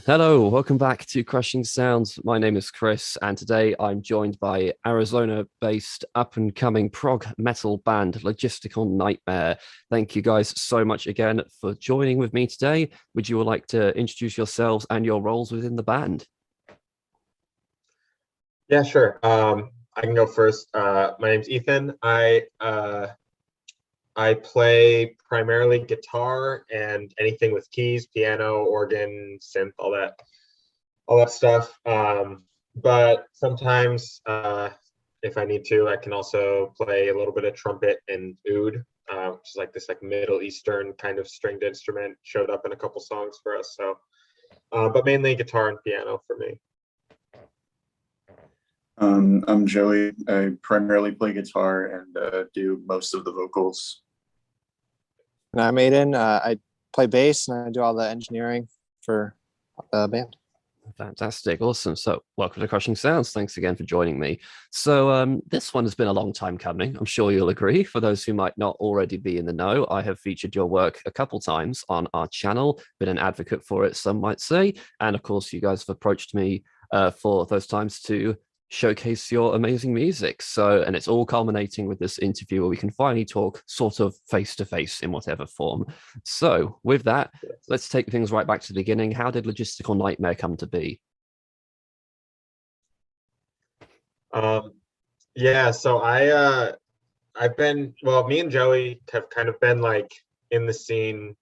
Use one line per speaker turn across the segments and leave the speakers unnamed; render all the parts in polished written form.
Hello, welcome back to Crushing Sounds. My name is Chris, and today I'm joined by Arizona-based up-and-coming prog metal band Logistical Nightmare. Thank you guys so much again for joining with me today. Would you all like to introduce yourselves and your roles within the band?
Yeah, sure. I can go first. My name's Ethan. I play primarily guitar and anything with keys, piano, organ, synth, all that stuff. But sometimes, if I need to, I can also play a little bit of trumpet and oud, which is like this like Middle Eastern kind of stringed instrument. Showed up in a couple songs for us. So, but mainly guitar and piano for me.
I'm Joey. I primarily play guitar and do most of the vocals.
And I'm Aiden. I play bass and I do all the engineering for the band.
Fantastic. Awesome. So welcome to Crushing Sounds. Thanks again for joining me. So this one has been a long time coming. I'm sure you'll agree. For those who might not already be in the know, I have featured your work a couple times on our channel, been an advocate for it, some might say. And of course, you guys have approached me for those times to showcase your amazing music. So, and it's all culminating with this interview where we can finally talk sort of face to face in whatever form. So with that, let's take things right back to the beginning. How did Logistical Nightmare come to be?
Yeah, so I've been, well, me and Joey have kind of been like in the scene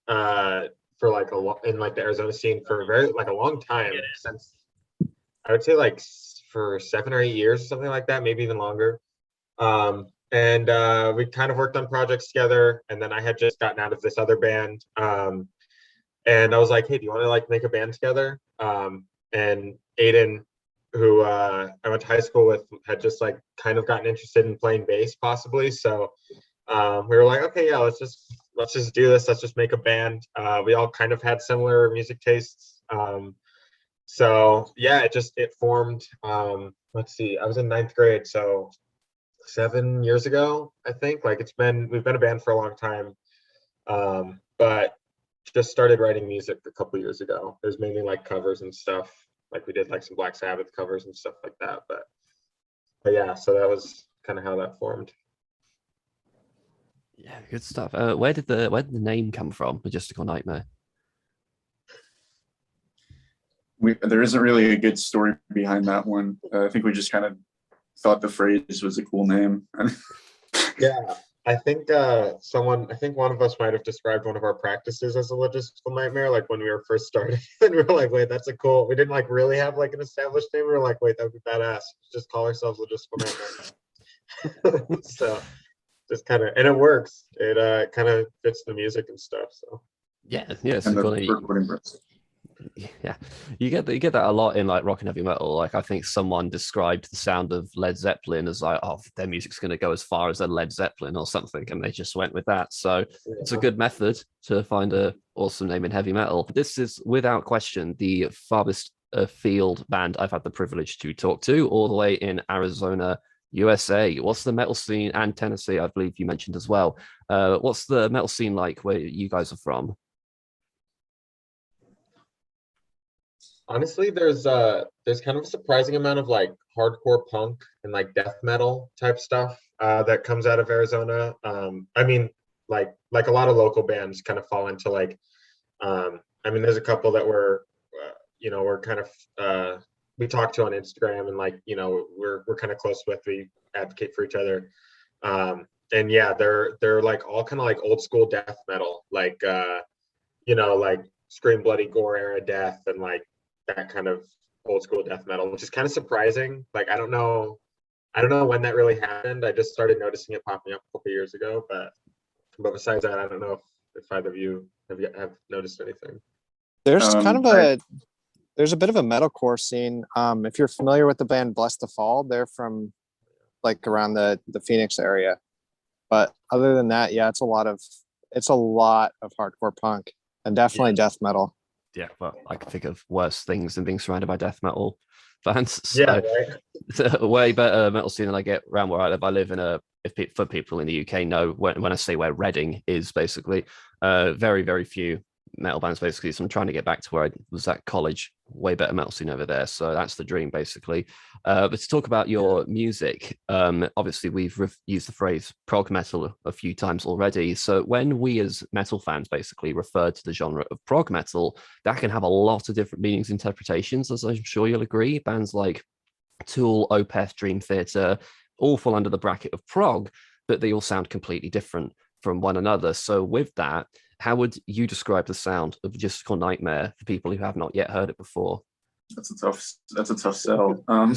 for like in like the Arizona scene for a very like a long time, since I would say like for 7 or 8 years or something like that, maybe even longer. And we kind of worked on projects together, and then I had just gotten out of this other band. And I was like, hey, do you want to like make a band together? And Aiden, who I went to high school with, had just like kind of gotten interested in playing bass possibly. So we were like, okay, yeah, let's just do this. Let's just make a band. We all kind of had similar music tastes. So yeah, it formed. Let's see, I was in 9th grade, so 7 years ago, I think. Like we've been a band for a long time, but just started writing music a couple years ago. It was mainly like covers and stuff. Like we did like some Black Sabbath covers and stuff like that. But yeah, so that was kind of how that formed.
Yeah, good stuff. Where did the name come from, Logistical Nightmare?
There isn't really a good story behind that one. I think we just kind of thought the phrase was a cool name.
Yeah, I think one of us might have described one of our practices as a logistical nightmare, like when we were first starting. And we were like, wait, that's a cool. We didn't like really have like an established name. We were like, wait, that would be badass. Just call ourselves Logistical Nightmare. So just kind of, and it works. It kind of fits the music and stuff. So
Yeah,
And the recording process.
yeah, you get that a lot in like rock and heavy metal. Like I think someone described the sound of Led Zeppelin as like, oh, their music's going to go as far as a Led Zeppelin or something, and they just went with that. So it's a good method to find a awesome name in heavy metal. This is without question the farthest afield band I've had the privilege to talk to, all the way in Arizona, USA. What's the metal scene, and Tennessee, I believe you mentioned as well. What's the metal scene like where you guys are from?
honestly, there's kind of a surprising amount of like hardcore punk and like death metal type stuff that comes out of Arizona. I mean, like a lot of local bands kind of fall into like, I mean, there's a couple that we're kind of we talk to on Instagram, and like we're kind of close with. We advocate for each other. And yeah, they're like all kind of like old school death metal, like like Scream Bloody Gore era death, and like that kind of old school death metal, which is kind of surprising. Like I don't know when that really happened. I just started noticing it popping up a couple years ago, but besides that, I don't know if either of you have noticed anything.
There's kind of there's a bit of a metalcore scene. If you're familiar with the band Bless the Fall, they're from like around the Phoenix area. But other than that, yeah, it's a lot of hardcore punk and definitely death metal.
Yeah, well, I can think of worse things than being surrounded by death metal fans. So
Yeah, right.
it's a way better metal scene than I get around where I live. I live in for people in the UK know when I say where Reading is, basically, very, very few metal bands basically. So I'm trying to get back to where I was at college. Way better metal scene over there. So that's the dream basically. But to talk about your music, obviously we've used the phrase prog metal a few times already. So when we as metal fans basically refer to the genre of prog metal, that can have a lot of different meanings, interpretations, as I'm sure you'll agree. Bands like Tool, Opeth, Dream Theater all fall under the bracket of prog, but they all sound completely different from one another. So with that, how would you describe the sound of Logistical Nightmare for people who have not yet heard it before?
That's a tough sell. I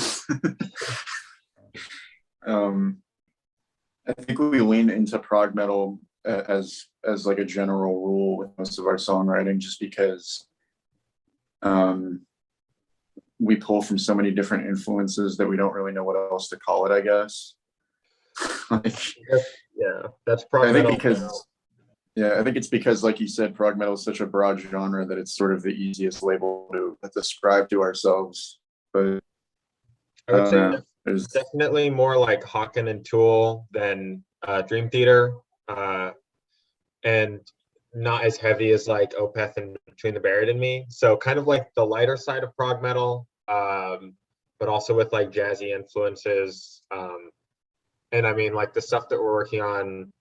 think we lean into prog metal as like a general rule with most of our songwriting, just because we pull from so many different influences that we don't really know what else to call it, I guess.
That's prog metal.
I think it's because, like you said, prog metal is such a broad genre that it's sort of the easiest label to describe to ourselves. But
I would say there's definitely more like Hawken and Tool than Dream Theater, and not as heavy as like Opeth and Between the Buried and Me. So kind of like the lighter side of prog metal, but also with like jazzy influences. And I mean, like the stuff that we're working on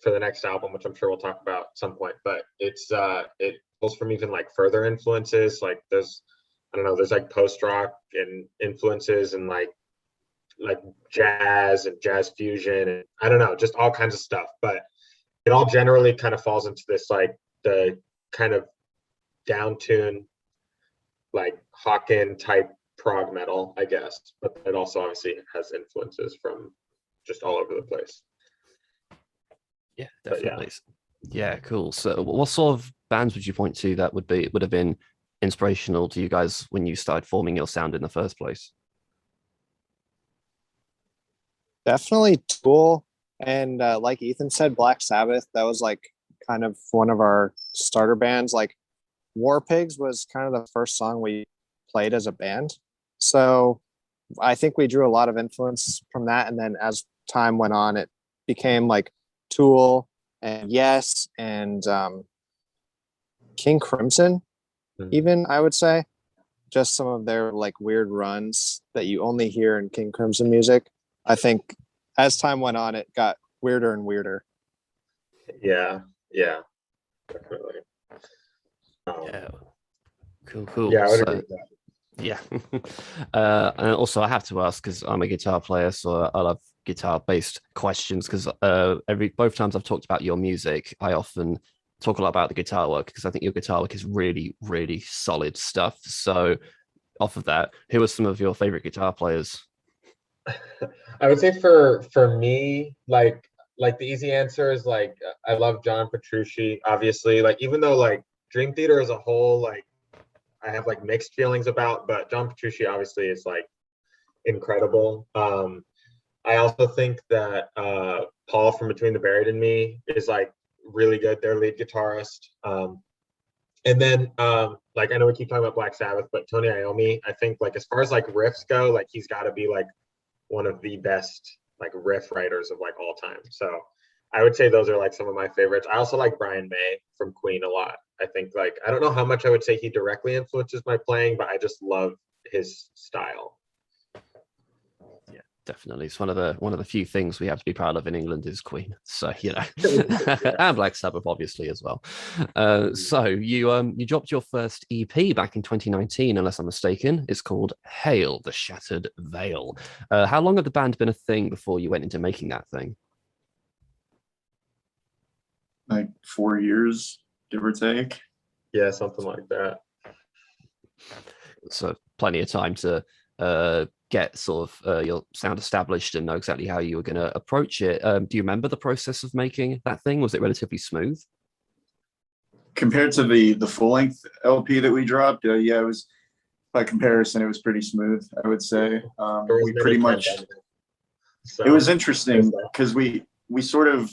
for the next album, which I'm sure we'll talk about at some point, but it pulls from even like further influences. Like there's like post rock and influences and like jazz and jazz fusion and I don't know, just all kinds of stuff. But it all generally kind of falls into this like the kind of down tune, like Hawken type prog metal, I guess. But it also obviously has influences from just all over the place.
Yeah, definitely. Yeah, cool. So what sort of bands would you point to that would have been inspirational to you guys when you started forming your sound in the first place?
Definitely Tool, and like Ethan said, Black Sabbath. That was like kind of one of our starter bands. Like War Pigs was kind of the first song we played as a band. So I think we drew a lot of influence from that. And then as time went on, it became like Tool and Yes and King Crimson, even, I would say. Just some of their like weird runs that you only hear in King Crimson music. I think as time went on, it got weirder and weirder.
Yeah, definitely.
Yeah, cool.
Yeah, I would agree with that.
Yeah. And also I have to ask, because I'm a guitar player, so I love guitar-based questions, because both times I've talked about your music, I often talk a lot about the guitar work, because I think your guitar work is really, really solid stuff. So off of that, who are some of your favorite guitar players?
I would say for me, like the easy answer is like I love John Petrucci, obviously. Like even though like Dream Theater as a whole, like I have like mixed feelings about, but John Petrucci obviously is like incredible. I also think that Paul from Between the Buried and Me is like really good, their lead guitarist. And then like I know we keep talking about Black Sabbath, but Tony Iommi, I think like as far as like riffs go, like he's got to be like one of the best like riff writers of like all time. So I would say those are like some of my favorites. I also like Brian May from Queen a lot. I think like I don't know how much I would say he directly influences my playing, but I just love his style.
Yeah, definitely. It's one of the few things we have to be proud of in England is Queen. So
Yeah.
and Black Sabbath obviously as well. So you dropped your first EP back in 2019, unless I'm mistaken. It's called Hail the Shattered Veil. How long had the band been a thing before you went into making that thing?
Like 4 years, give or take.
Yeah, something like that.
So plenty of time to get sort of your sound established and know exactly how you were going to approach it. Do you remember the process of making that thing? Was it relatively smooth?
Compared to the full length LP that we dropped, yeah, it was, by comparison, it was pretty smooth, I would say. We pretty much, so it was interesting because we sort of,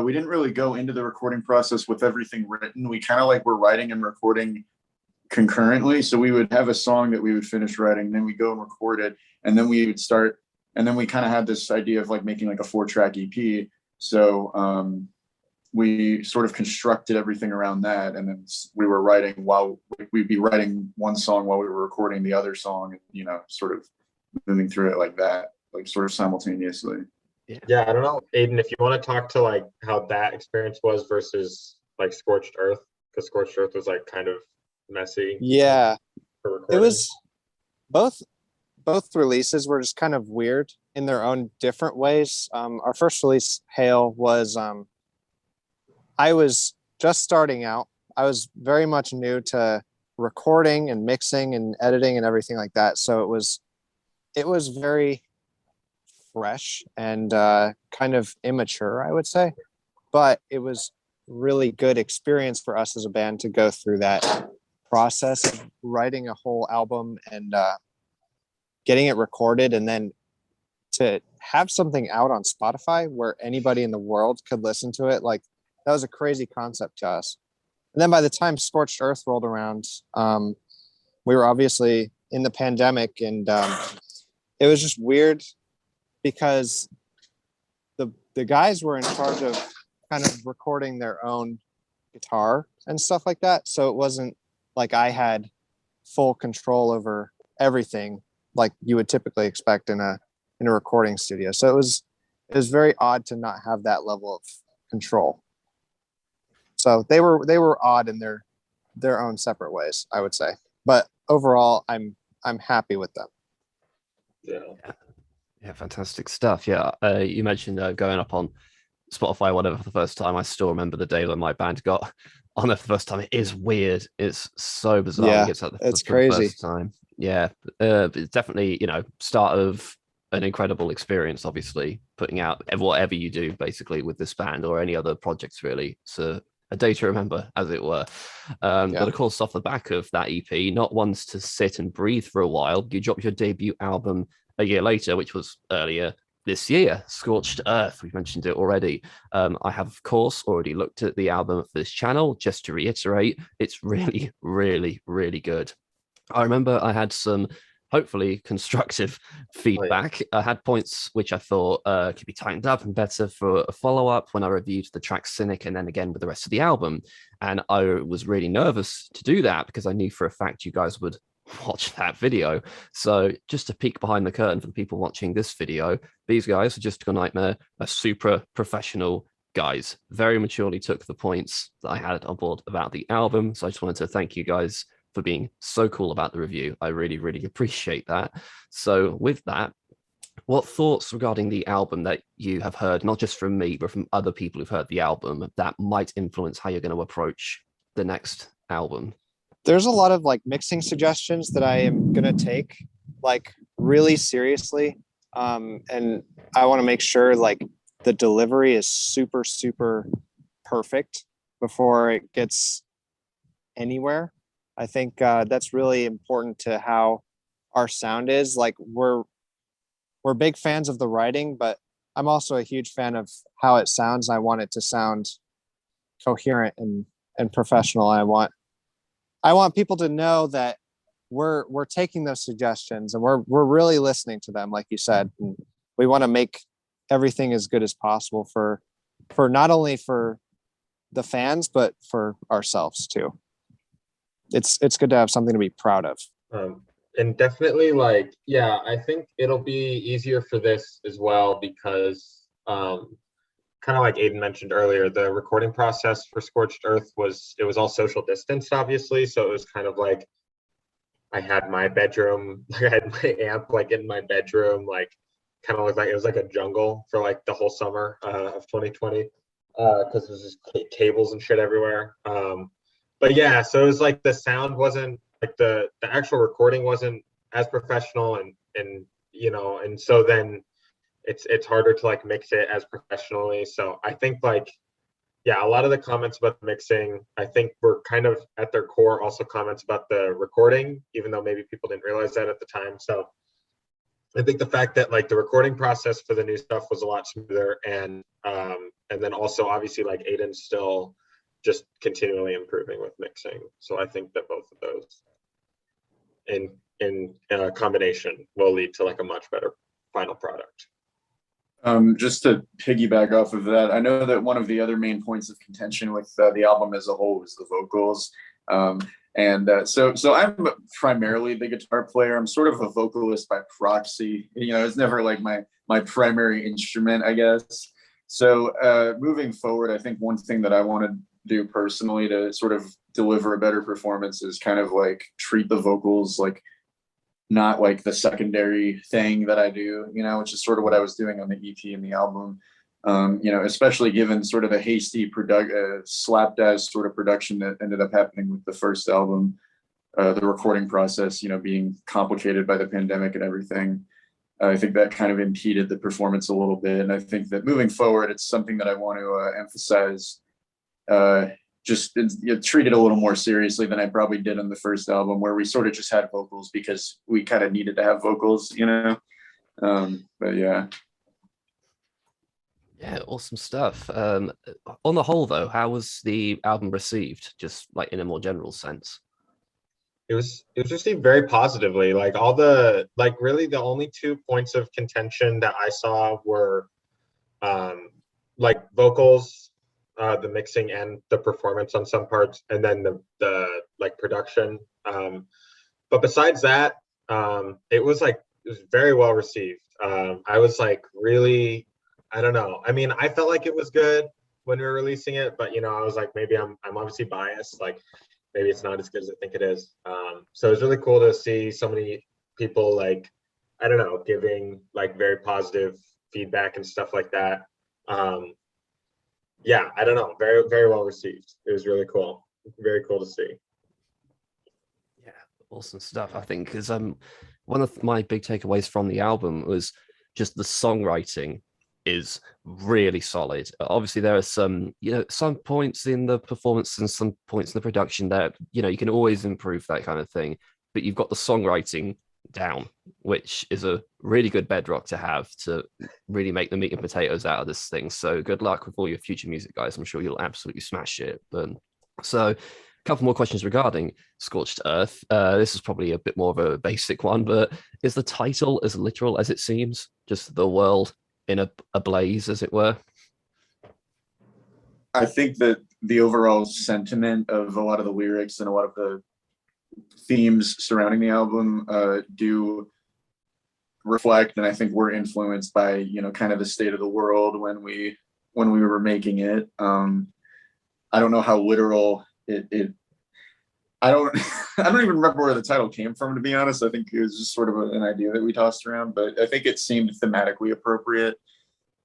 we didn't really go into the recording process with everything written. We kind of like were writing and recording concurrently. So we would have a song that we would finish writing, then we go and record it, and then we would start, and then we kind of had this idea of like making like a 4-track EP. So we sort of constructed everything around that, and then we were writing while we'd be writing one song while we were recording the other song, you know, sort of moving through it like that, like sort of simultaneously.
Yeah, I don't know, Aiden, if you want to talk to like how that experience was versus like Scorched Earth, because Scorched Earth was like kind of messy.
Yeah,
for recording.
it was both releases were just kind of weird in their own different ways. Our first release, Hail, was I was just starting out. I was very much new to recording and mixing and editing and everything like that. So it was very fresh and kind of immature, I would say. But it was really good experience for us as a band to go through that process of writing a whole album and getting it recorded, and then to have something out on Spotify where anybody in the world could listen to it. Like, that was a crazy concept to us. And then by the time Scorched Earth rolled around, we were obviously in the pandemic, and it was just weird because the guys were in charge of kind of recording their own guitar and stuff like that. So it wasn't like I had full control over everything like you would typically expect in a recording studio. So it was very odd to not have that level of control. So they were odd in their own separate ways, I would say. But overall, I'm happy with them.
Yeah, fantastic stuff. Yeah, you mentioned going up on Spotify or whatever for the first time. I still remember the day when my band got on it for the first time. It is weird. It's so bizarre.
Yeah,
when it gets out
it's
for the
crazy.
first time. Yeah, it's definitely, you know, start of an incredible experience. Obviously, putting out whatever you do basically with this band or any other projects, really. So a day to remember, as it were. But of course, off the back of that EP, not ones to sit and breathe for a while, you dropped your debut album a year later, which was earlier this year, Scorched Earth. We've mentioned it already. I have, of course, already looked at the album for this channel. Just to reiterate, it's really, really, really good. I remember I had some hopefully constructive feedback. I had points which I thought could be tightened up and better for a follow-up when I reviewed the track Cynic and then again with the rest of the album. And I was really nervous to do that because I knew for a fact you guys would watch that video. So just to peek behind the curtain for the people watching this video, these guys, Logistical Nightmare, are super professional guys. Very maturely took the points that I had on board about the album. So I just wanted to thank you guys for being so cool about the review. I really, really appreciate that. So with that, what thoughts regarding the album that you have heard, not just from me, but from other people who've heard the album, that might influence how you're going to approach the next album?
There's a lot of like mixing suggestions that I am going to take like really seriously. And I want to make sure like the delivery is super, super perfect before it gets anywhere. I think that's really important to how our sound is. Like we're big fans of the writing, but I'm also a huge fan of how it sounds. I want it to sound coherent and professional. I want people to know that we're taking those suggestions and we're really listening to them, like you said. And we want to make everything as good as possible for not only for the fans, but for ourselves too. It's good to have something to be proud of.
And definitely like, yeah, I think it'll be easier for this as well because kind of like Aiden mentioned earlier, the recording process for Scorched Earth was all social distanced, obviously. So it was kind of like I had my bedroom, like I had my amp like in my bedroom, like kind of looked like it was like a jungle for like the whole summer of 2020 because there was just cables and shit everywhere. But yeah, so it was like the sound wasn't like the actual recording wasn't as professional and you know, and so then it's harder to like mix it as professionally. So I think like, yeah, a lot of the comments about the mixing, I think were kind of at their core also comments about the recording, even though maybe people didn't realize that at the time. So I think the fact that like the recording process for the new stuff was a lot smoother and then also obviously like Aiden's still just continually improving with mixing. So I think that both of those in combination will lead to like a much better final product.
Just to piggyback off of that, I know that one of the other main points of contention with the album as a whole was the vocals. So I'm primarily the guitar player. I'm sort of a vocalist by proxy. It's never like my primary instrument, I guess. So moving forward, I think one thing that I want to do personally to sort of deliver a better performance is kind of like treat the vocals like not like the secondary thing that I do, which is sort of what I was doing on the EP and the album. Especially given sort of the hasty slapdash sort of production that ended up happening with the first album, the recording process, being complicated by the pandemic and everything. I think that kind of impeded the performance a little bit. And I think that moving forward, it's something that I want to emphasize, just treat it a little more seriously than I probably did on the first album, where we sort of just had vocals because we kind of needed to have vocals, but yeah.
Yeah, awesome stuff. On the whole, though, how was the album received? Just like in a more general sense.
It was received very positively. Like really the only 2 points of contention that I saw were like vocals, the mixing and the performance on some parts, and then the like production. But besides that, it was very well received. I was like really, I don't know. I mean, I felt like it was good when we were releasing it, but I was like, maybe I'm obviously biased. Like maybe it's not as good as I think it is. So it was really cool to see so many people like, I don't know, giving like very positive feedback and stuff like that. Yeah, I don't know, very, very well received. It was really cool. Very cool to see.
Yeah, awesome stuff. I think because one of my big takeaways from the album was just the songwriting is really solid. Obviously, there are some points in the performance and some points in the production that you can always improve, that kind of thing. But you've got the songwriting down, which is a really good bedrock to have to really make the meat and potatoes out of this thing. So good luck with all your future music, guys. I'm sure you'll absolutely smash it. So a couple more questions regarding Scorched Earth. This is probably a bit more of a basic one, but is the title as literal as it seems? Just the world in a blaze, as it were?
I think that the overall sentiment of a lot of the lyrics and a lot of the themes surrounding the album do reflect, and I think we're influenced by kind of the state of the world when we were making it. I don't know how literal it I don't I don't even remember where the title came from, to be honest. I think it was just sort of an idea that we tossed around, but I think it seemed thematically appropriate.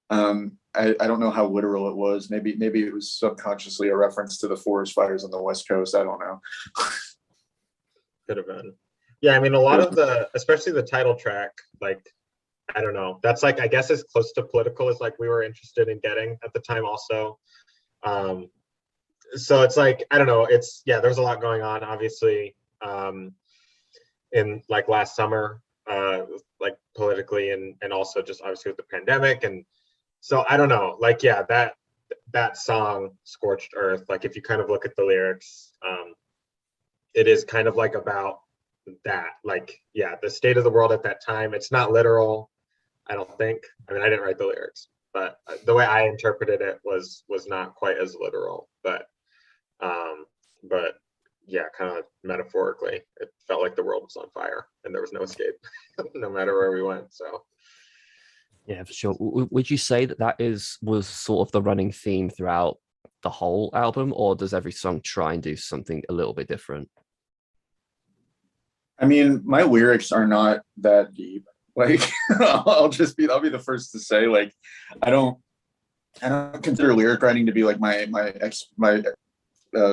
I don't know how literal it was. Maybe it was subconsciously a reference to the forest fires on the West Coast. I don't know.
Could have been. Yeah, I mean, a lot of especially the title track, like, I don't know. That's like, I guess as close to political as like we were interested in getting at the time also. So it's like, I don't know. There's a lot going on, obviously, in like last summer, like politically and also just obviously with the pandemic. And so I don't know, like, yeah, that song, Scorched Earth, like if you kind of look at the lyrics, it is kind of like about that, like, yeah, the state of the world at that time. It's not literal, I don't think. I mean, I didn't write the lyrics, but the way I interpreted it was not quite as literal, but yeah, kind of metaphorically, it felt like the world was on fire and there was no escape, no matter where we went. So
yeah, for sure. Would you say that was sort of the running theme throughout the whole album, or does every song try and do something a little bit different?
I mean, my lyrics are not that deep. Like, I'll be the first to say, like, I don't consider lyric writing to be like my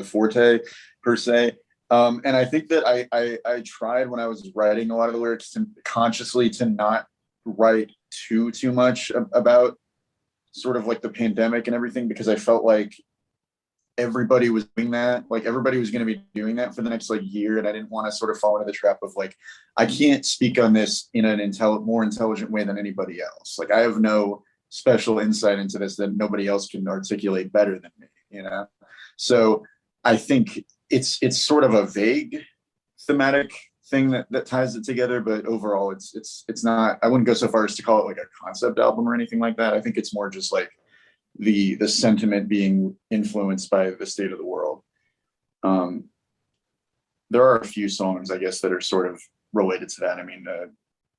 forte per se. And I think that I tried when I was writing a lot of the lyrics to consciously to not write too much about sort of like the pandemic and everything, because I felt like everybody was doing that. Like everybody was going to be doing that for the next like year, and I didn't want to sort of fall into the trap of like, I can't speak on this in an more intelligent way than anybody else. Like I have no special insight into this that nobody else can articulate better than me, you know? So I think it's sort of a vague thematic thing that ties it together, but overall it's not, I wouldn't go so far as to call it like a concept album or anything like that. I think it's more just like the sentiment being influenced by the state of the world. There are a few songs, I guess, that are sort of related to that. I mean,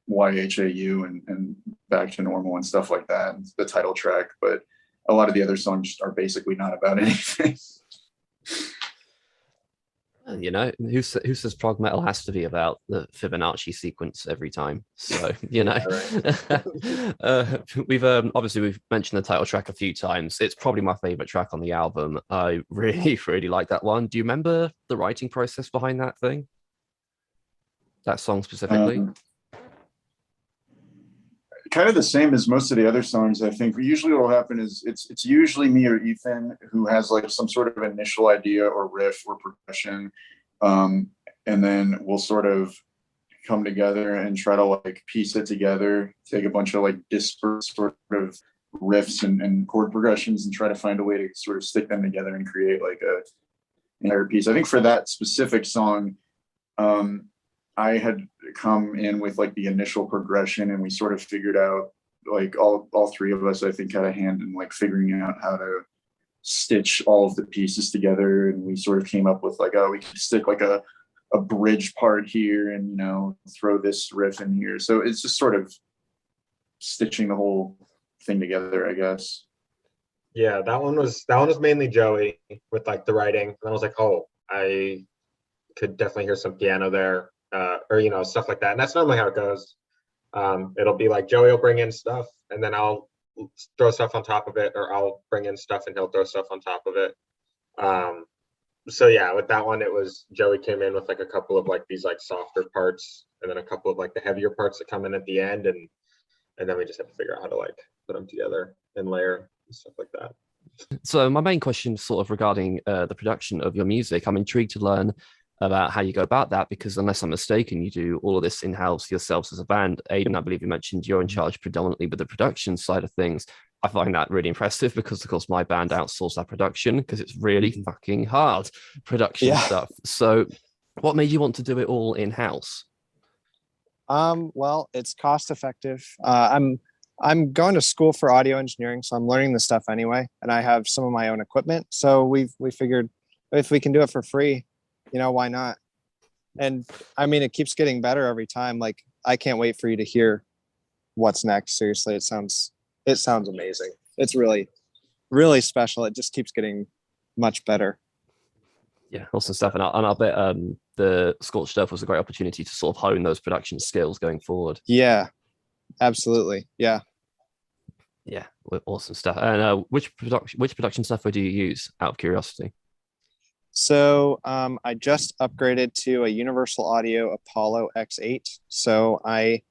YHAU and Back to Normal and stuff like that, and the title track, but a lot of the other songs are basically not about anything.
You know, who says prog metal has to be about the Fibonacci sequence every time? So, you know, we've obviously we've mentioned the title track a few times. It's probably my favorite track on the album. I really, really like that one. Do you remember the writing process behind that thing? That song specifically?
Kind of the same as most of the other songs. I think usually what will happen is it's usually me or Ethan who has like some sort of initial idea or riff or progression, and then we'll sort of come together and try to like piece it together, take a bunch of like disparate sort of riffs and chord progressions and try to find a way to sort of stick them together and create like a entire piece. I think for that specific song, I had come in with like the initial progression, and we sort of figured out, like all three of us, I think, had a hand in like figuring out how to stitch all of the pieces together. And we sort of came up with like, oh, we could stick like a bridge part here and, you know, throw this riff in here. So it's just sort of stitching the whole thing together, I guess.
Yeah, that one was mainly Joey with like the writing. And I was like, oh, I could definitely hear some piano there. Or, you know, stuff like that. And that's normally how it goes. It'll be like Joey will bring in stuff and then I'll throw stuff on top of it, or I'll bring in stuff and he'll throw stuff on top of it. So yeah, with that one, it was Joey came in with like a couple of like these like softer parts and then a couple of like the heavier parts that come in at the end. And then we just have to figure out how to like put them together and layer and stuff like that.
So my main question sort of regarding the production of your music, I'm intrigued to learn about how you go about that, because unless I'm mistaken, you do all of this in-house yourselves as a band. Aidan, I believe you mentioned you're in charge predominantly with the production side of things. I find that really impressive because, of course, my band outsourced our production because it's really fucking hard production stuff. So what made you want to do it all in-house?
Well, it's cost effective. I'm going to school for audio engineering, so I'm learning this stuff anyway, and I have some of my own equipment. So we figured if we can do it for free, you know, why not? And I mean, it keeps getting better every time. Like, I can't wait for you to hear what's next. Seriously, it sounds amazing. It's really, really special. It just keeps getting much better.
Yeah, awesome stuff. And I'll bet the Scorched Earth was a great opportunity to sort of hone those production skills going forward.
Yeah, absolutely. Yeah.
Yeah, awesome stuff. And which production software do you use, out of curiosity?
So I just upgraded to a Universal Audio Apollo X8. So I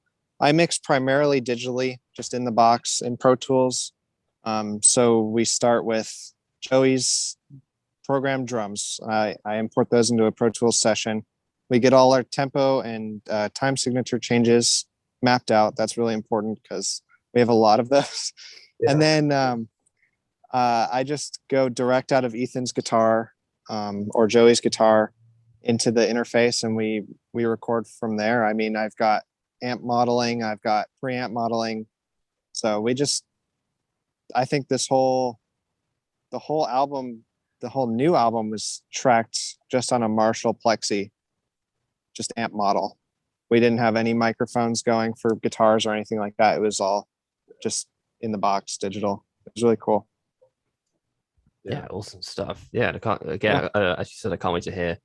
mix primarily digitally, just in the box in Pro Tools. So we start with Joey's programmed drums. I import those into a Pro Tools session. We get all our tempo and time signature changes mapped out. That's really important because we have a lot of those. Yeah. And then I just go direct out of Ethan's guitar or Joey's guitar into the interface, and we record from there. I mean, I've got amp modeling, I've got preamp modeling. So I think the whole new album was tracked just on a Marshall Plexi, just amp model. We didn't have any microphones going for guitars or anything like that. It was all just in the box digital. It was really cool.
Yeah, awesome stuff. Yeah, as you said, I can't wait to hear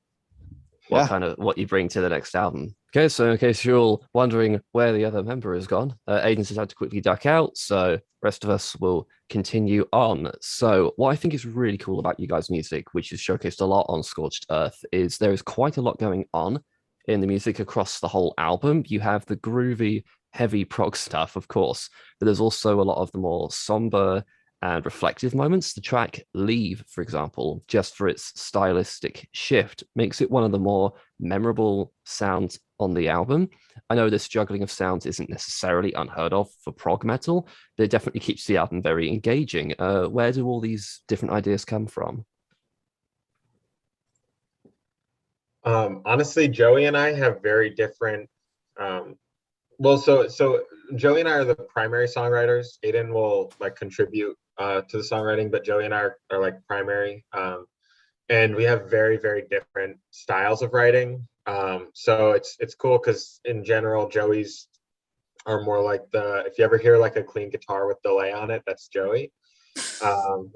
what you bring to the next album. Okay, so in case you're all wondering where the other member has gone, Aidan's had to quickly duck out, so the rest of us will continue on. So what I think is really cool about you guys' music, which is showcased a lot on Scorched Earth, is there is quite a lot going on in the music across the whole album. You have the groovy, heavy prog stuff, of course, but there's also a lot of the more somber and reflective moments. The track Leave, for example, just for its stylistic shift, makes it one of the more memorable sounds on the album. I know this juggling of sounds isn't necessarily unheard of for prog metal, but it definitely keeps the album very engaging. Where do all these different ideas come from?
Honestly, Joey and I have very different. Well, so Joey and I are the primary songwriters. Aiden will like contribute to the songwriting, but Joey and I are like primary. And we have very, very different styles of writing. So it's cool because in general, Joey's are more like if you ever hear like a clean guitar with delay on it, that's Joey. Um,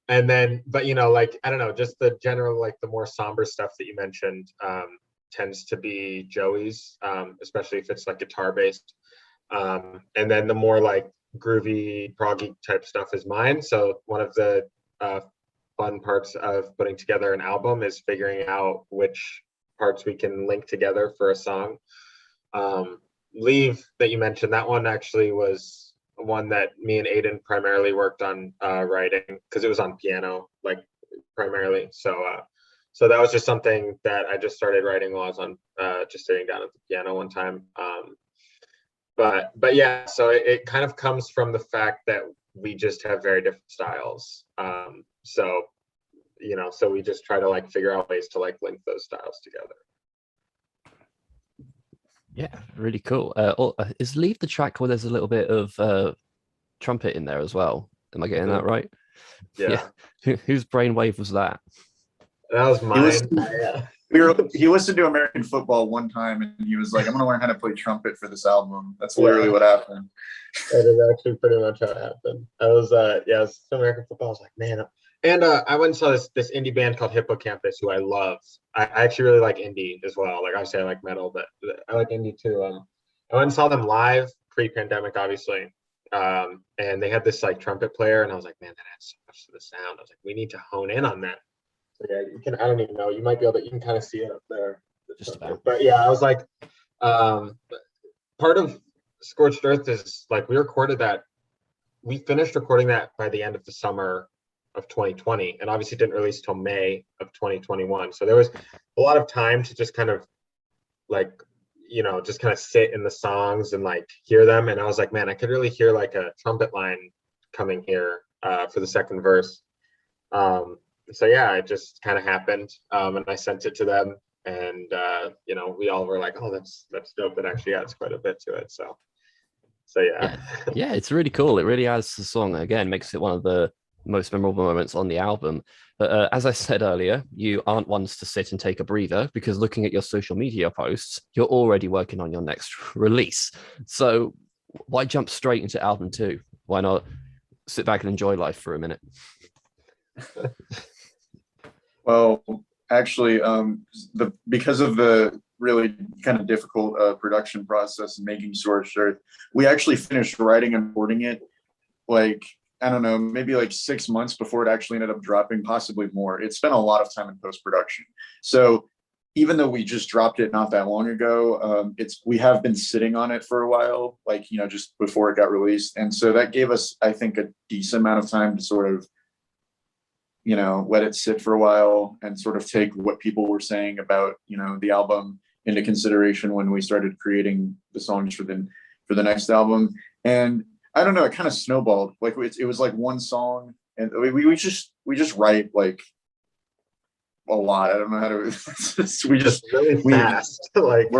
and then, but like, I don't know, just the general, like the more somber stuff that you mentioned tends to be Joey's, especially if it's like guitar based. And then the more like groovy, proggy type stuff is mine. So one of the fun parts of putting together an album is figuring out which parts we can link together for a song. Leave that you mentioned, that one actually was one that me and Aiden primarily worked on writing because it was on piano, like primarily. So that was just something that I just started writing while I was on just sitting down at the piano one time. But yeah, so it kind of comes from the fact that we just have very different styles. So so we just try to like figure out ways to like link those styles together.
Yeah, really cool. Is Leave the track where there's a little bit of trumpet in there as well? Am I getting that right?
Yeah.
Whose brainwave was that?
That was mine.
He listened to American football one time and he was like, I'm gonna learn how to play trumpet for this album. That's literally what happened.
That is actually pretty much how it happened. I was it was American football. I was like, man. And I went and saw this indie band called Hippocampus, who I love. I actually really like indie as well. Like obviously I like metal, but I like indie too. I went and saw them live pre-pandemic, obviously. And they had this like trumpet player, and I was like, man, that adds so much to the sound. I was like, we need to hone in on that. So yeah, you can. I don't even know. You might be able to. You can kind of see it up there.
Just about.
But yeah, I was like, part of Scorched Earth is like we finished recording that by the end of the summer of 2020, and obviously didn't release till May of 2021. So there was a lot of time to just kind of like just kind of sit in the songs and like hear them. And I was like, man, I could really hear like a trumpet line coming here for the second verse. So yeah, it just kind of happened, and I sent it to them, and we all were like, oh, that's dope. It actually adds quite a bit to it. So yeah,
it's really cool. It really adds to the song. Again, makes it one of the most memorable moments on the album. But as I said earlier, you aren't ones to sit and take a breather, because looking at your social media posts, you're already working on your next release. So why jump straight into album 2? Why not sit back and enjoy life for a minute?
Well, actually, because of the really kind of difficult production process and making Scorched Earth, we actually finished writing and recording it like, I don't know, maybe like 6 months before it actually ended up dropping, possibly more. It spent a lot of time in post-production. So even though we just dropped it not that long ago, we have been sitting on it for a while, like, just before it got released. And so that gave us, I think, a decent amount of time to sort of, let it sit for a while and sort of take what people were saying about, the album into consideration when we started creating the songs for the next album. And I don't know, it kind of snowballed. Like it was like one song, and we just write like a lot. I don't know how to. we just
really fast. Like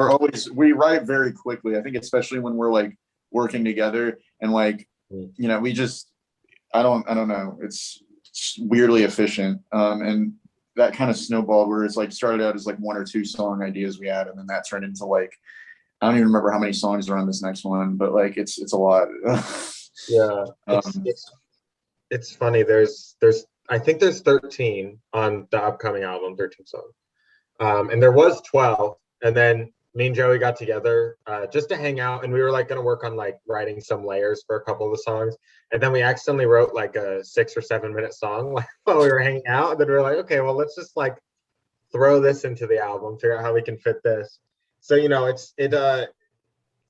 we write very quickly. I think especially when we're like working together, and like we just I don't know. It's weirdly efficient, and that kind of snowballed where it's like started out as like 1 or 2 song ideas we had, and then that turned into like, I don't even remember how many songs are on this next one, but like it's a lot.
Yeah, it's funny. There's I think there's 13 on the upcoming album, 13 songs, and there was 12, and then me and Joey got together just to hang out, and we were like going to work on like writing some layers for a couple of the songs, and then we accidentally wrote like a 6 or 7 minute song while we were hanging out, and then we were like, okay, well, let's just like throw this into the album, figure out how we can fit this. So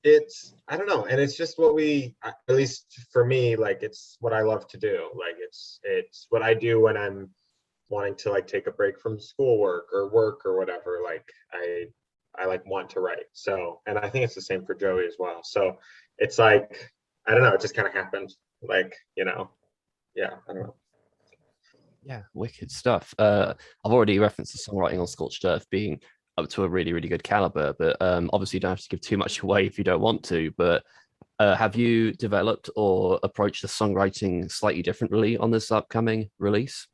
it's I don't know, and it's just what at least for me, like it's what I love to do. Like it's what I do when I'm wanting to like take a break from schoolwork or work or whatever. Like I like want to write. So, and I think it's the same for Joey as well. So it's like, I don't know, it just kind of happened. Like, yeah, I don't know.
Yeah, wicked stuff. I've already referenced the songwriting on Scorched Earth being up to a really, really good caliber, but obviously you don't have to give too much away if you don't want to. But have you developed or approached the songwriting slightly differently on this upcoming release?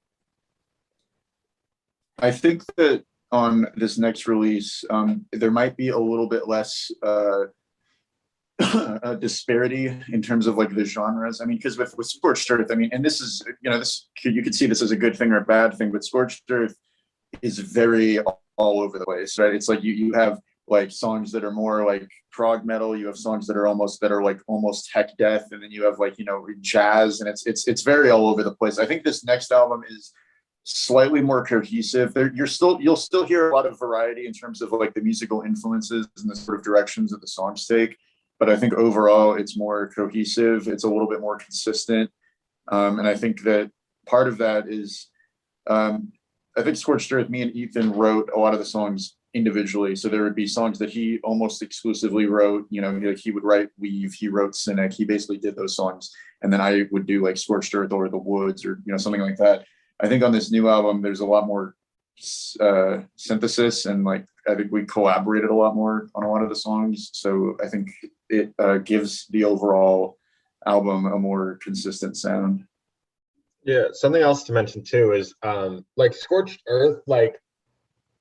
I think that on this next release, there might be a little bit less a disparity in terms of like the genres. I mean, because with Scorched Earth, I mean, and this is, you know, this you could see this as a good thing or a bad thing, but Scorched Earth is very all over the place, right? It's like you have like songs that are more like prog metal, you have songs that are like almost tech death, and then you have like, you know, jazz, and it's very all over the place. I think this next album is slightly more cohesive. You'll still hear a lot of variety in terms of like the musical influences and the sort of directions that the songs take, but I think overall it's more cohesive. It's a little bit more consistent, and I think that part of that is, I think Scorched Earth, me and Ethan wrote a lot of the songs individually. So there would be songs that he almost exclusively wrote. You know, like he would write Weave, he wrote Cynic, he basically did those songs, and then I would do like Scorched Earth or The Woods or, you know, something like that. I think on this new album, there's a lot more synthesis, and like I think we collaborated a lot more on a lot of the songs. So I think it gives the overall album a more consistent sound.
Yeah, something else to mention too is like Scorched Earth, like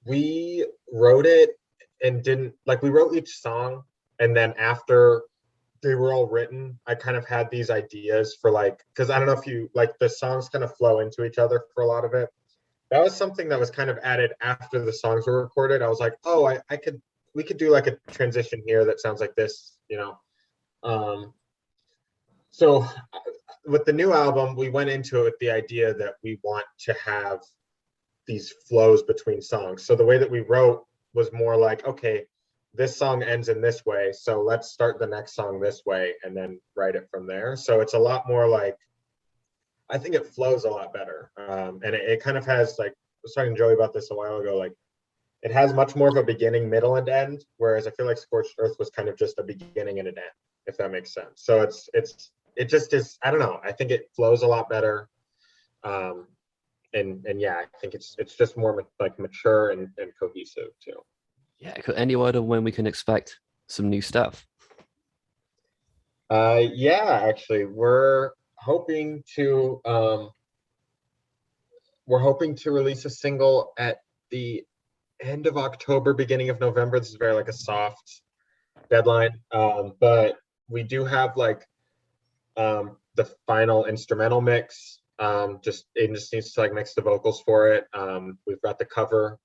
we wrote it and didn't like we wrote each song, and then after they were all written, I kind of had these ideas for like, because I don't know if you like, the songs kind of flow into each other for a lot of it. That was something that was kind of added after the songs were recorded. I was like, oh, we could do like a transition here that sounds like this, you know. So with the new album, we went into it with the idea that we want to have these flows between songs. So the way that we wrote was more like, okay, this song ends in this way, so let's start the next song this way and then write it from there. So it's a lot more like, I think it flows a lot better. And it kind of has, like, I was talking to Joey about this a while ago, like it has much more of a beginning, middle, and end, whereas I feel like Scorched Earth was kind of just a beginning and an end, if that makes sense. So it just is, I don't know, I think it flows a lot better. And yeah, I think it's just more like mature and cohesive too.
Yeah, any word on when we can expect some new stuff?
Yeah, actually, we're hoping to release a single at the end of October, beginning of November. This is very like a soft deadline, but we do have like the final instrumental mix. Aiden just needs to like mix the vocals for it. We've got the cover.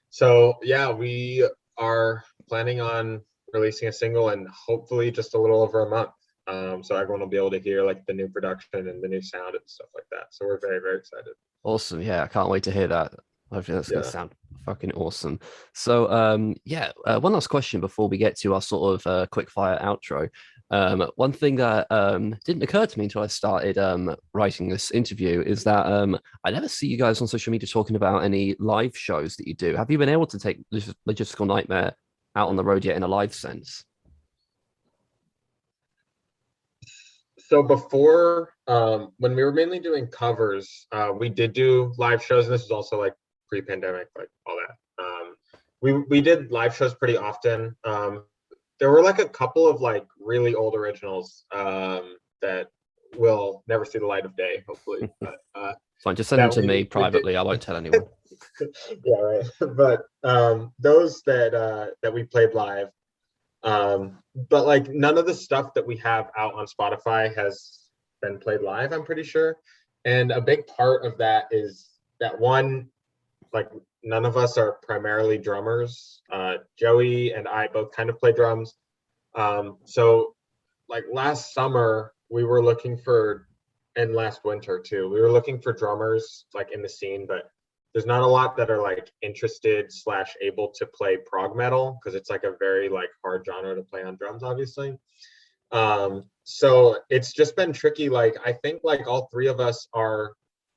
So yeah, we are planning on releasing a single in hopefully just a little over a month. So everyone will be able to hear like the new production and the new sound and stuff like that. So we're very, very excited.
Awesome. Yeah, I can't wait to hear that. Hopefully that's going to sound fucking awesome. So, one last question before we get to our sort of quick fire outro. One thing that didn't occur to me until I started writing this interview is that I never see you guys on social media talking about any live shows that you do. Have you been able to take Logistical Nightmare out on the road yet in a live sense?
So before, when we were mainly doing covers, we did do live shows, and this was also like pre-pandemic, like all that. We did live shows pretty often. There were like a couple of like really old originals that will never see the light of day, hopefully. But,
fine, just send them to me privately. I won't tell anyone.
Yeah, right. But those that we played live, but like none of the stuff that we have out on Spotify has been played live, I'm pretty sure. And a big part of that is that, one, like none of us are primarily drummers. Joey and I both kind of play drums. So like last summer we were looking for, and last winter too, we were looking for drummers like in the scene, but there's not a lot that are like interested / able to play prog metal, because it's like a very like hard genre to play on drums, obviously. So it's just been tricky. Like I think like all three of us are,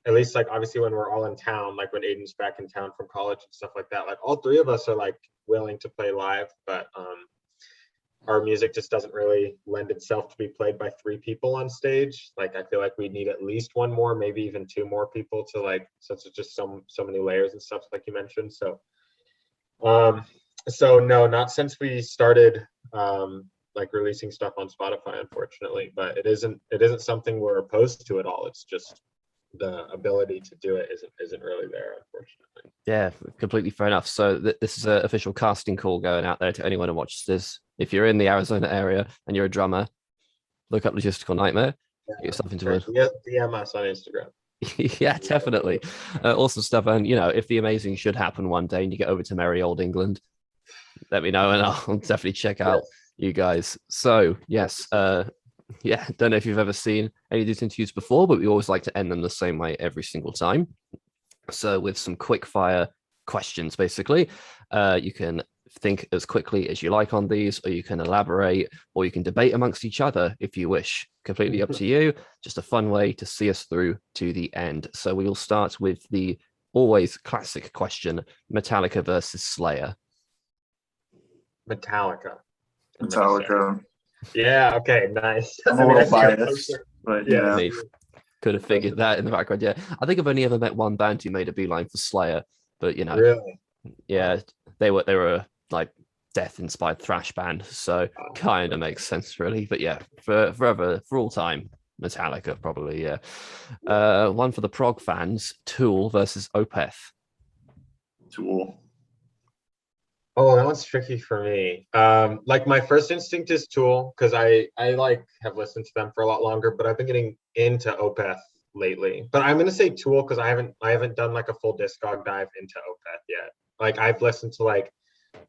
at least like obviously when we're all in town, like when Aiden's back in town from college and stuff like that, like all three of us are like willing to play live, but our music just doesn't really lend itself to be played by 3 people on stage. Like I feel like we need at least 1 more, maybe even 2 more people to like, since it's just so many layers and stuff like you mentioned. So no, not since we started like releasing stuff on Spotify, unfortunately, but it isn't something we're opposed to at all. It's just the ability to do it isn't really there, unfortunately.
Yeah, completely fair enough. So this is an official casting call going out there to anyone who watches this. If you're in the Arizona area and you're a drummer, look up Logistical Nightmare. Get yourself into it.
Yeah, DM us on Instagram.
Yeah, definitely. Awesome stuff. And if the amazing should happen one day and you get over to merry old England, let me know and I'll definitely check out you guys. So yes, yeah, don't know if you've ever seen any of these interviews before, but we always like to end them the same way every single time. So with some quick fire questions, basically, you can think as quickly as you like on these, or you can elaborate, or you can debate amongst each other if you wish. Completely up to you. Just a fun way to see us through to the end. So we will start with the always classic question: Metallica versus Slayer.
Metallica.
Yeah,
okay, nice.
I'm a little biased, but yeah.
Could have figured that in the background. Yeah, I think I've only ever met one band who made a beeline for Slayer, but
really,
yeah, they were like death-inspired thrash band, so kind of makes sense, really. But yeah, for all time, Metallica probably. Yeah, one for the prog fans: Tool versus Opeth.
Tool.
Oh, that one's tricky for me. Like my first instinct is Tool because I like have listened to them for a lot longer, but I've been getting into Opeth lately. But I'm gonna say Tool because I haven't done like a full discog dive into Opeth yet. Like I've listened to like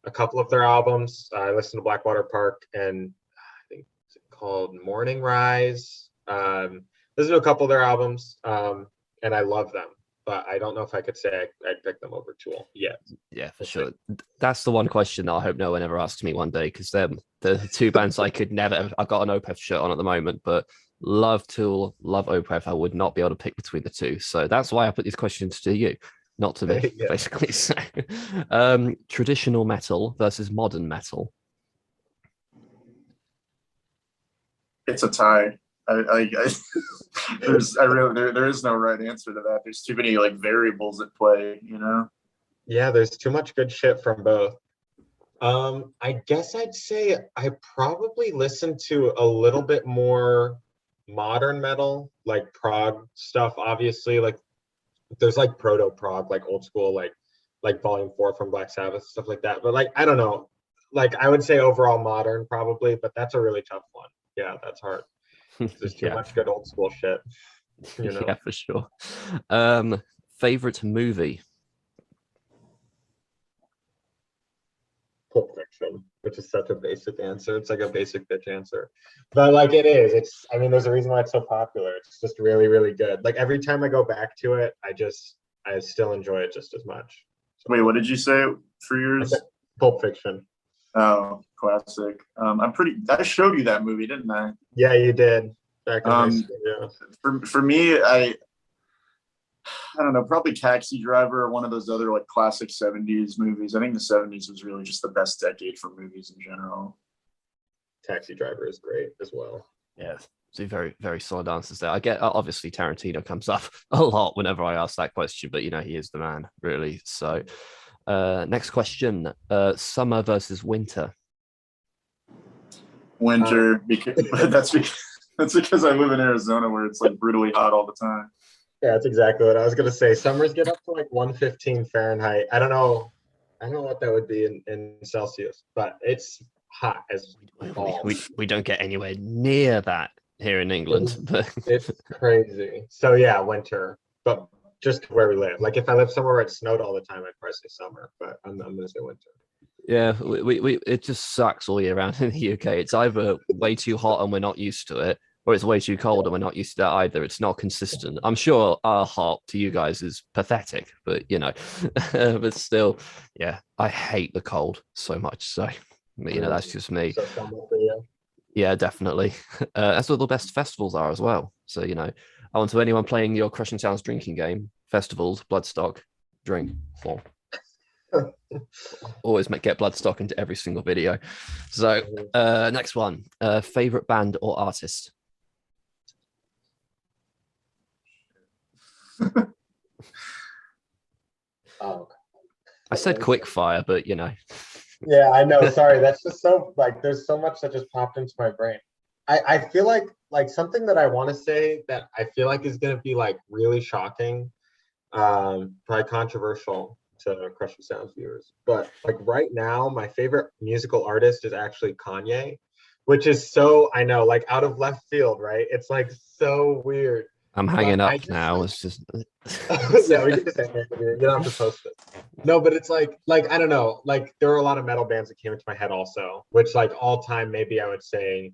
a couple of their albums. I listened to Blackwater Park and I think it's called Morning Rise. Listened to a couple of their albums, and I love them. But I don't know if I could say I'd pick them over Tool yet.
Yeah, for sure. That's the one question that I hope no one ever asks me one day, because they're the 2 bands I could never. I've got an Opeth shirt on at the moment, but love Tool, love Opeth. I would not be able to pick between the 2. So that's why I put these questions to you, not to me, basically. So, traditional metal versus modern metal.
It's a tie. There is no right answer to that. There's too many like variables at play,
Yeah, there's too much good shit from both. I guess I'd say I probably listen to a little bit more modern metal, like prog stuff. Obviously, like there's like proto prog, like old school, like Volume 4 from Black Sabbath, stuff like that. But like I don't know, like I would say overall modern probably, but that's a really tough one. Yeah, that's hard. There's too much good old school shit.
Yeah, for sure. Favorite movie?
Pulp Fiction, which is such a basic answer. It's like a basic bitch answer, but like it is. I mean, there's a reason why it's so popular. It's just really, really good. Like every time I go back to it, I still enjoy it just as much.
So, wait, what did you say for yours?
Pulp Fiction.
Oh, classic. I showed you that movie, didn't I?
Yeah, you did. Back in high school, yeah.
For me, I don't know, probably Taxi Driver or one of those other like classic 70s movies. I think the 70s was really just the best decade for movies in general.
Taxi Driver is great as well.
Yeah, so very, very solid answers there. I get, obviously Tarantino comes up a lot whenever I ask that question, but he is the man, really. So next question, summer versus winter.
Winter, because that's because I live in Arizona where it's like brutally hot all the time.
Yeah, that's exactly what I was gonna say. Summers get up to like 115 Fahrenheit. I don't know what that would be in Celsius, but it's hot as balls.
We don't get anywhere near that here in England.
It's crazy. So yeah, winter, but just where we live. Like if I lived somewhere where it snowed all the time, I'd probably say summer, but I'm gonna say winter.
Yeah, we it just sucks all year round in the UK. It's either way too hot and we're not used to it, or it's way too cold and we're not used to that either. It's not consistent. I'm sure our hot to you guys is pathetic, but but still, yeah, I hate the cold so much. So, but, that's just me.
So summer for you.
Yeah, definitely. That's what the best festivals are as well. So, I want to anyone playing your Crushing Sounds drinking game, festivals, Bloodstock, drink. Always get Bloodstock into every single video. So next one, favorite band or artist?
Oh,
I said quick fire, but you know.
yeah, I know. Sorry, that's just so like there's so much that just popped into my brain. I feel like something that I want to say that I feel like is gonna be like really shocking, probably controversial to Crushing Sounds viewers. But like right now, my favorite musical artist is actually Kanye, which is so I know, like out of left field, right? It's like so weird.
I'm
But
hanging
I
up
just
now.
like
It's just
yeah, we can just end it. You don't have to post it. No, but it's like I don't know. Like there were a lot of metal bands that came into my head also, which like all time maybe I would say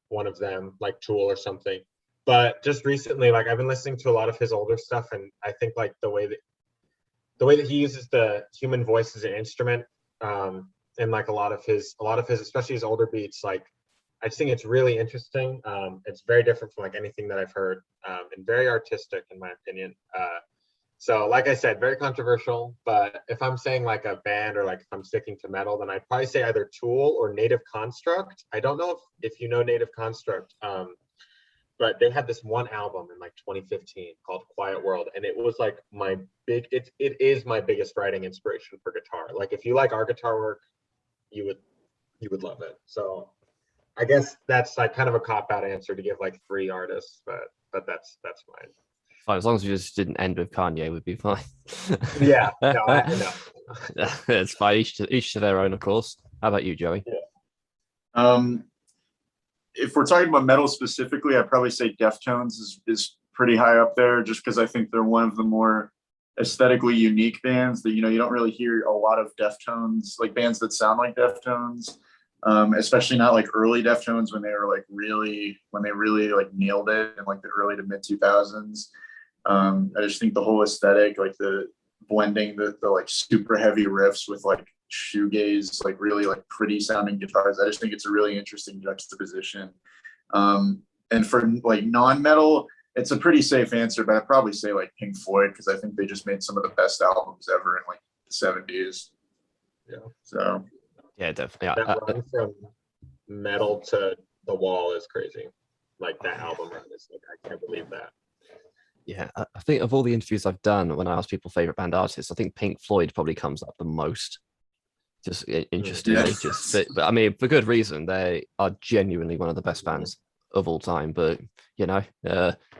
one of them, like Tool or something. But just recently, like I've been listening to a lot of his older stuff, and I think like the way that he uses the human voice as an instrument, and like a lot of his, especially his older beats, like I just think it's really interesting. It's very different from like anything that I've heard, and very artistic in my opinion. So, like I said, very controversial. But if I'm saying like a band or like if I'm sticking to metal, then I'd probably say either Tool or Native Construct. I don't know if you know Native Construct, but they had this one album in like 2015 called Quiet World, and it was like it is my biggest writing inspiration for guitar. Like if you like our guitar work, you would love it. So I guess that's like kind of a cop out answer to give like three artists, but that's mine.
fine. As long as we just didn't end with Kanye, we'd be fine.
Yeah, no, I know.
It's fine. Each to their own, of course. How about you, Joey?
Yeah.
If we're talking about metal specifically, I'd probably say Deftones is pretty high up there, just because I think they're one of the more aesthetically unique bands that you don't really hear a lot of Deftones, like bands that sound like Deftones, especially not like early Deftones when they really like nailed it in like the early to mid 2000s. I just think the whole aesthetic, like the blending the like super heavy riffs with like shoegaze, like really like pretty sounding guitars. I just think it's a really interesting juxtaposition. And for like non-metal, it's a pretty safe answer, but I'd probably say like Pink Floyd, because I think they just made some of the best albums ever in like the 70s.
Yeah.
So
yeah, definitely.
That run from metal to The Wall is crazy. Like that album run is like I can't believe that.
Yeah, I think of all the interviews I've done when I ask people favorite band artists, I think Pink Floyd probably comes up the most. Just interestingly, but I mean, for good reason. They are genuinely one of the best bands of all time. But yeah,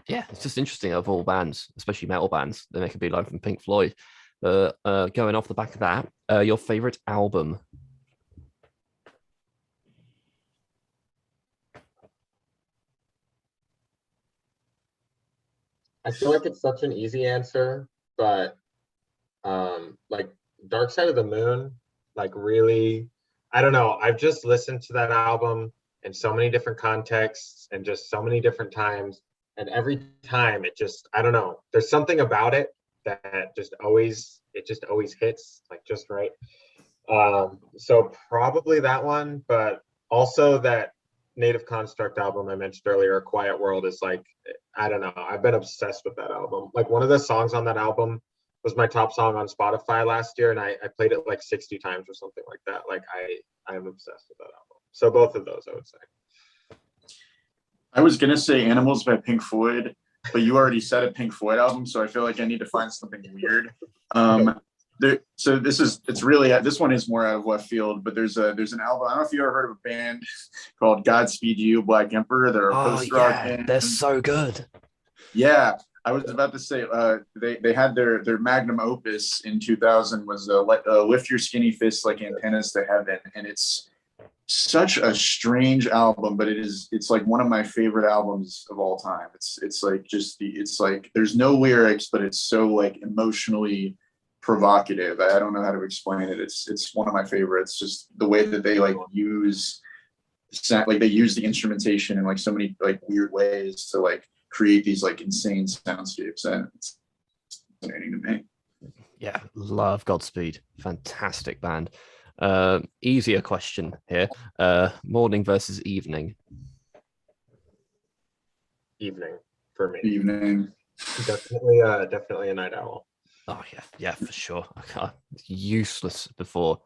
it's just interesting of all bands, especially metal bands. They make a big line from Pink Floyd. Going off the back of that, your favorite album?
I feel like it's such an easy answer, but like Dark Side of the Moon, like really, I don't know. I've just listened to that album in so many different contexts and just so many different times. And every time it just, I don't know, there's something about it that just always hits like just right. So probably that one, but also that Native Construct album I mentioned earlier, Quiet World, is like, I don't know. I've been obsessed with that album. Like one of the songs on that album was my top song on Spotify last year, and I played it like 60 times or something like that. Like I'm obsessed with that album. So both of those, I would say.
I was gonna say Animals by Pink Floyd, but you already said a Pink Floyd album, so I feel like I need to find something weird. This one is more out of left field, but there's an album. I don't know if you ever heard of a band called Godspeed You, Black Emperor. They're a post-rock band.
They're so good.
Yeah, I was about to say they had their magnum opus in 2000 was Lift Your Skinny Fists Like Antennas to Heaven, and it's such a strange album, but it's like one of my favorite albums of all time. It's like there's no lyrics, but it's so like emotionally provocative. I don't know how to explain it. It's one of my favorites. Just the way that they like use the instrumentation in like so many like weird ways to like create these like insane soundscapes, and it's fascinating to me.
Yeah, love Godspeed. Fantastic band. Easier question here. Morning versus evening.
Evening for me.
Evening.
Definitely a night owl.
Oh yeah, for sure. Useless before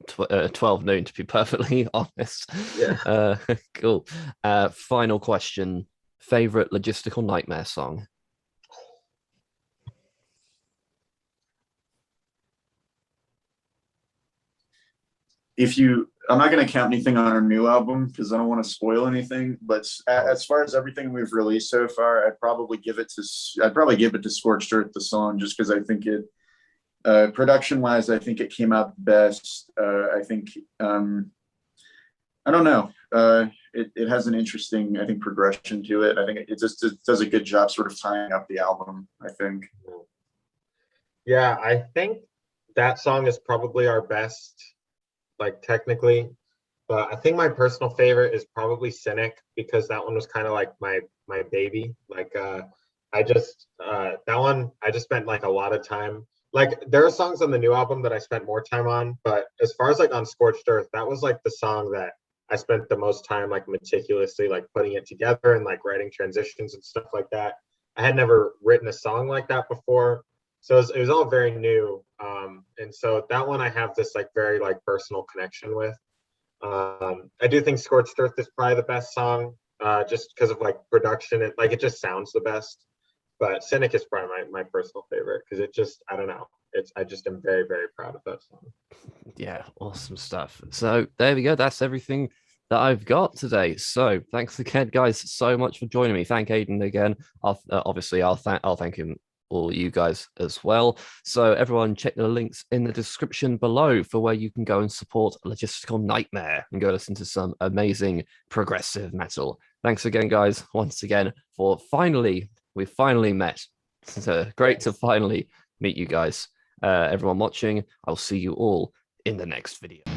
12 noon, to be perfectly honest.
Yeah.
Cool. Final question. Favorite Logistical Nightmare song?
I'm not going to count anything on our new album because I don't want to spoil anything. But as far as everything we've released so far, I'd probably give it to Scorched Earth, the song, just because I think it, production wise, I think it came out best. I think, I don't know. It has an interesting, I think, progression to it. I think it does a good job sort of tying up the album, I think.
Yeah, I think that song is probably our best, like technically. But I think my personal favorite is probably Cynic, because that one was kind of like my baby. Like that one I just spent like a lot of time. Like there are songs on the new album that I spent more time on, but as far as like on Scorched Earth, that was like the song that I spent the most time like meticulously like putting it together and like writing transitions and stuff like that. I had never written a song like that before, so it was all very new. And so that one I have this like very like personal connection with. I do think Scorched Earth is probably the best song, just because of like production and like it just sounds the best. But Cynic is probably my personal favorite because it just, I don't know. I just am very, very proud of that song.
Yeah, awesome stuff. So there we go. That's everything that I've got today. So thanks again, guys, so much for joining me. Thank Aiden again. I'll thank him, all you guys as well. So everyone, check the links in the description below for where you can go and support Logistical Nightmare and go listen to some amazing progressive metal. Thanks again, guys, once again for we finally met. It's great to finally meet you guys. Everyone watching, I'll see you all in the next video.